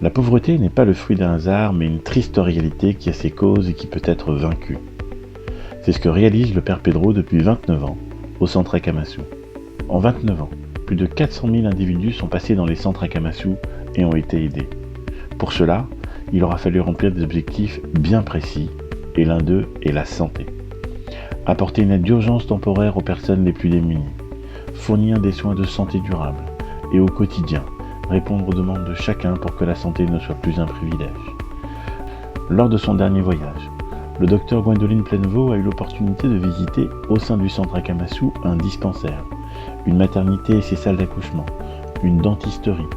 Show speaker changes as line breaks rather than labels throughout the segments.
La pauvreté n'est pas le fruit d'un hasard, mais une triste réalité qui a ses causes et qui peut être vaincue. C'est ce que réalise le père Pedro depuis 29 ans, au centre Akamasu. En 29 ans, plus de 400 000 individus sont passés dans les centres Akamasu et ont été aidés. Pour cela, il aura fallu remplir des objectifs bien précis, et l'un d'eux est la santé. Apporter une aide d'urgence temporaire aux personnes les plus démunies, fournir des soins de santé durables, et au quotidien, répondre aux demandes de chacun pour que la santé ne soit plus un privilège. Lors de son dernier voyage, le docteur Gwendoline Plainevaux a eu l'opportunité de visiter au sein du centre Akamasu un dispensaire, une maternité et ses salles d'accouchement, une dentisterie,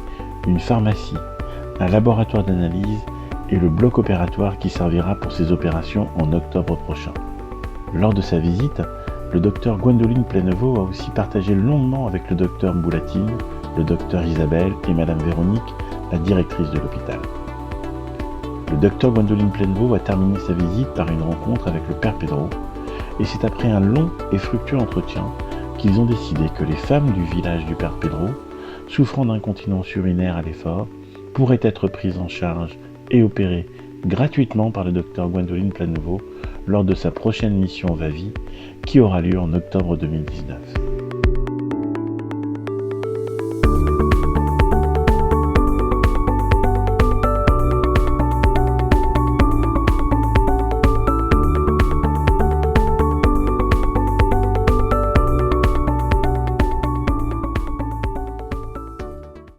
une pharmacie, un laboratoire d'analyse et le bloc opératoire qui servira pour ses opérations en octobre prochain. Lors de sa visite, le docteur Gwendoline Plainevaux a aussi partagé longuement avec le docteur Mboulatine, le docteur Isabelle et madame Véronique, la directrice de l'hôpital. Le docteur Gwendoline Plainevaux a terminé sa visite par une rencontre avec le père Pedro, et c'est après un long et fructueux entretien qu'ils ont décidé que les femmes du village du père Pedro, souffrant d'incontinence urinaire à l'effort, pourraient être prises en charge et opérées gratuitement par le docteur Gwendoline Plainevaux lors de sa prochaine mission VAVI qui aura lieu en octobre 2019.